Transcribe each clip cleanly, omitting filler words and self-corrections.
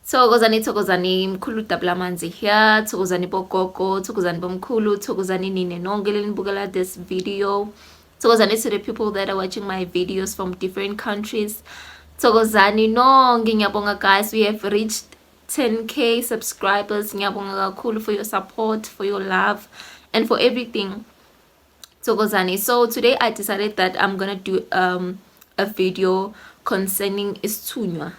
Thokozani mkhulu Dablamanzi here, Thokozani bogogo, Thokozani bomkhulu, Thokozani nine nonke lenibukela this video. Thokozani to the people that are watching my videos from different countries. Thokozani nonke, ngiyabonga guys, we have reached 10k subscribers. Ngiyabonga kakhulu for your support, for your love, and for everything. Thokozani. So today I decided that I'm gonna do a video concerning Isithunywa.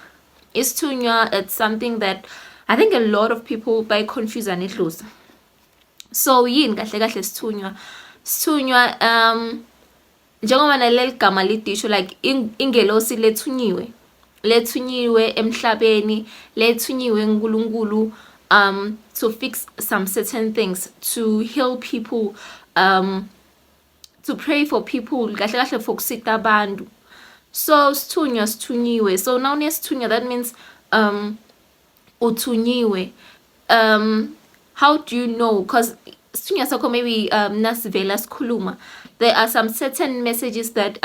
Isithunywa, it's something that I think a lot of people by confuse and it lose. So yini kahle kahle Isithunywa. Isithunywa njengoba naleli gama lidisho like ingelosi lethunyiwe emhlabeni, lethunyiwe nguNkulunkulu to fix some certain things, to heal people, to pray for people, kahle kahle for kusita abantu. So Isithunywa. So now Isithunywa, that means uthunyiwe. How do you know? Because Isithunywa sakho maybe nasivela sikhuluma, there are some certain messages that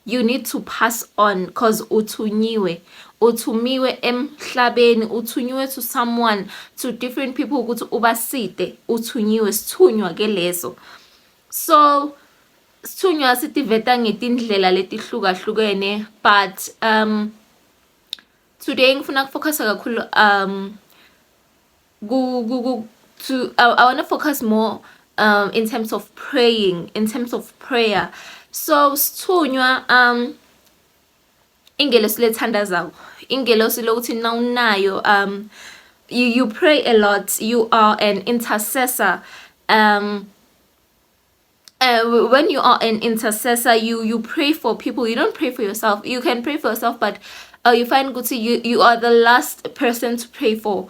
you need to pass on because uthunyiwe emhlabeni, uthunyiwe to someone, to different people ukuthi ubasite, uthunyiwe, sithunywa ke leso. So Isithunywa sitiveta ngetindlela letihlukahlukene, but today ngifuna ukufocusa kakhulu I want to focus more in terms of praying, in terms of prayer. So Isithunywa ingelosi lethandazako, ingelosi lokuthi nawunayo, you pray a lot, you are an intercessor. When you are an intercessor, you pray for people. You don't pray for yourself. You can pray for yourself, but you find good you are the last person to pray for.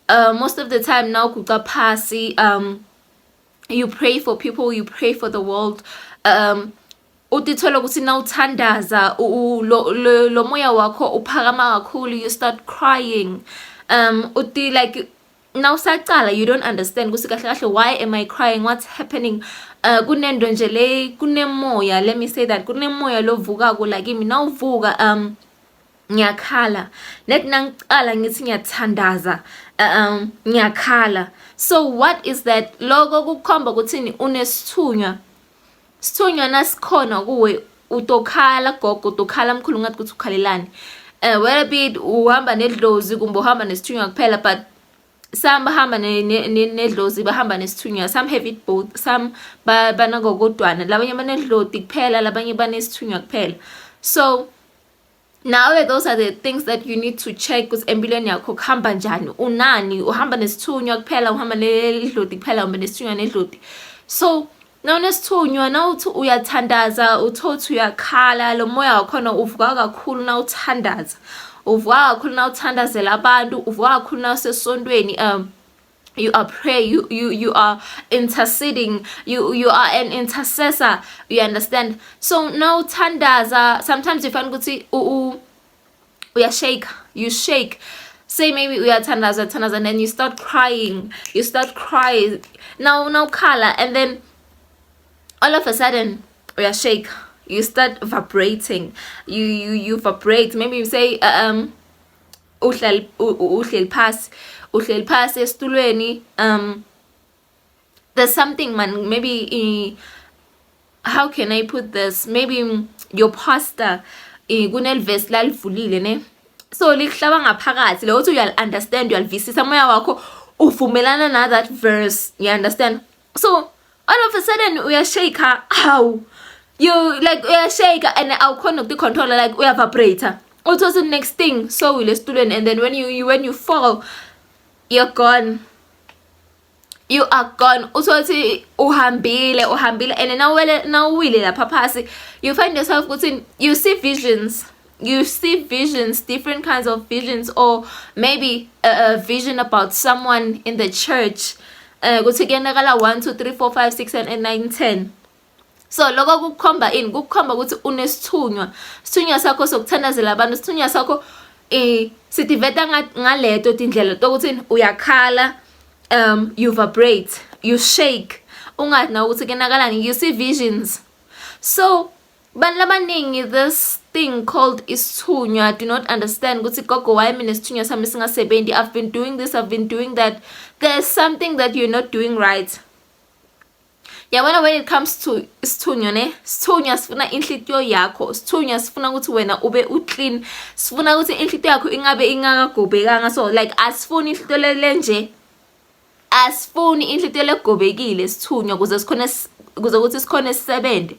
Most of the time now you pray for people, you pray for the world. Utithola ukuthi nawuthandaza lo moya wakho uphakama kakhulu, you start crying. Uti like now saqala, you don't understand ukuthi kahle kahle why am I crying, what's happening. Kunento nje le kunemoya, let me say that kunemoya lovukako like kimi nawuvuka ngiyakhala, net nangiqala ngithi ngiyathandaza ngiyakhala. So what is that? Logo kukhomba ukuthini unesithunywa. Isithunywa nasikhona kuwe, utokhala gogo, utokhala mkhulu ngathi kuthi ukhalelani. Whether be it uhamba nedlozi kumbe uhamba nesithunywa kuphela, but some bahamba nedlozi bahamba nesithunywa, some have it both, some banako kodwana, labanye banedloti kuphela, labanye banesithunywa kuphela. So now those are the things that you need to check because empilweni yakho kuhamba njani, unani, uhamba nesithunywa kuphela, uhamba nedloti kuphela, uhamba nesithunywa nedloti. So now nesithunywa, now uthi uyathandaza, uthothi uyakhala, lo moya wakhona uvuka kakhulu na uthandaza, uvuka kakhulu na uthandazela abantu, uvuka kakhulu na usesontweni. You are praying, you are interceding, you are an intercessor, you understand. So now thandaza, sometimes you find ukuthi you shake. Say maybe uyathandaza and then you start crying, now khala, and then all of a sudden shake, you start vibrating, you vibrate. Maybe you say uhleli phasi esitulweni. There's something, man, maybe how can I put this, maybe your pastor kunelverse lalivulile ne, so lihlaba ngaphakathi lo uthi uyal understand, uyalvisisa moya wakho uvumelana na that verse, you understand. So all of a sudden uyashake, how you like uyashake and awukhona ukucontrol, like uyavibrate. Also the next thing, so will student, and then when you fall, you're gone. You are gone. Also uhambile, and now wile lapha phasi, you find yourself putting, you see visions, different kinds of visions, or maybe a vision about someone in the church. Kuthi kuyenzakala 1 2 3 4 5 6 7 8 9 10. So lokho kukhomba ukuthi unesithunywa. Isithunywa sakho sokuthandazela abantu, isithunywa sakho sitiveta ngaleto tindlela tokuthi uyakhala, you vibrate, you shake, ungathi na ukuthi kenakalani, you see visions. So bantu abaningi, this thing called Isithunywa. I do not understand ukuthi gogo why mina isithunywa sami singasebenzi. I've been doing this, I've been doing that. There's something that you're not doing right. Yabona, when it comes to isithunywa ne, isithunywa sifuna inhlitiyo yakho. Isithunywa sifuna ukuthi wena ube uclean. Sifuna ukuthi inhlitiyo yakho ingabe ingakagobekanga. So like asifuni inhlitiyo lenje. Asifuni inhlitiyo legobekile isithunywa kuze ukuthi sikhona sisebenze.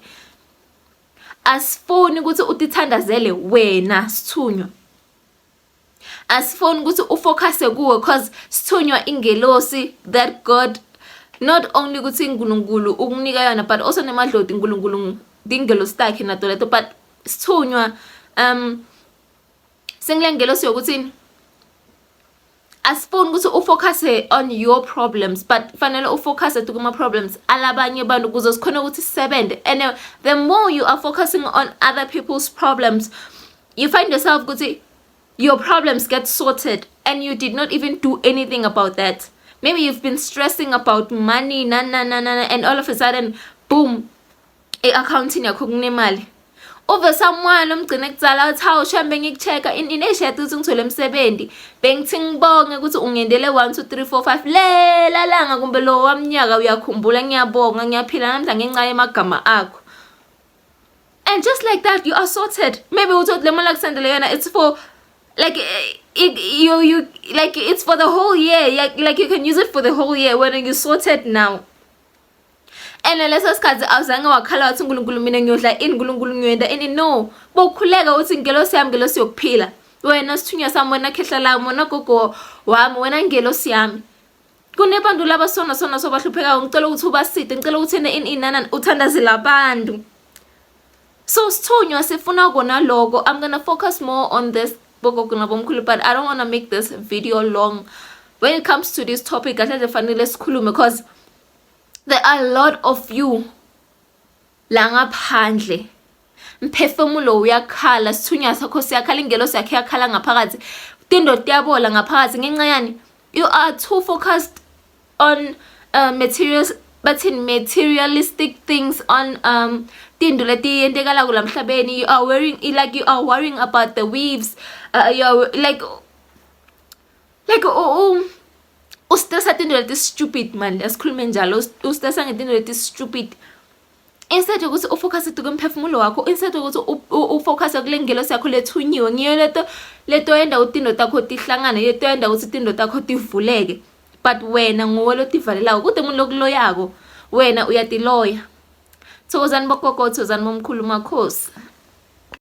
Asifuni ukuthi utithandazele wena isithunywa. Asifuni ukuthi ufocuse kuwe because isithunywa ingelosi that God not only ukuthi uNkulunkulu ukunika yona but also nemadloti uNkulunkulu dingelosi takhe nato leto. But isithunywa sengilengelosi yokuthi asifuni ukuthi ufocuse on your problems but fanele ufocuse kuma problems alabanye abantu kuze sikhona ukuthi sisebenze. And the more you are focusing on other people's problems, you find yourself ukuthi your problems get sorted and you did not even do anything about that. Maybe you've been stressing about money and all of a sudden boom, accounting yakho kunemali. Over someone umgcine kutsala uthi hawu shambe ngikuchecka ineshade ukuthi ngithole umsebenzi bengithi ngibonge ukuthi ungendele 1 2 3 4 5 lela langa kumbe lo wamnyaka uyakhumbula ngiyabonga ngiyaphila namhla ngenxa yemagama akho. And just like that you are sorted. Maybe uthi le mali akusendele yona it's for like you like it's for the whole year, like you can use it for the whole year when you sorted now. And leso sikhathi awuzange wakhala uthi uNkulunkulu mina ngiyodla ini uNkulunkulu ngiyenda ini. No, bokhuleka uthi ngelosi yami ngelosi yokuphila. Wena sithunywa sami wena khehla lami wena gogo wami wena ngelosi yami. Kunebantu laba sona sobahlupheka ngicela ukuthi ubaside ngicela ukuthi inana uthandazela abantu. So sithunywa sifuna kona lokho. I'm gonna focus more on this but I don't want to make this video long. When it comes to this topic I said fanele sikhulume because there are a lot of you la ngaphandle mphefumulo uyakhala sithunywa sakho siyakhala ingelosi yakhe yakhala ngaphakathi tindo tiyabola ngaphakathi ngenxa yani you are too focused on materialistic things, on tindo leti yentekala kula mhlabeni. You are worrying about the weaves. You're like ustressa tindo leti stupid man. Asikhulume njalo ustressa ngetindo leti stupid. Instead yokuthi ufocus kumphefumulo wakho, instead yokuthi ufocus kule ngelosi yakho lethunyiwe, ngiyo leto yenda utindo takho tihlangane, leto yenda ukuthi tindo takho tivuleke. But wena nguwe lotivalelayo kude umuntu lokuloyako wena uyatiloya. Thokozani bogogo, thokozani bomkhulu makhosi.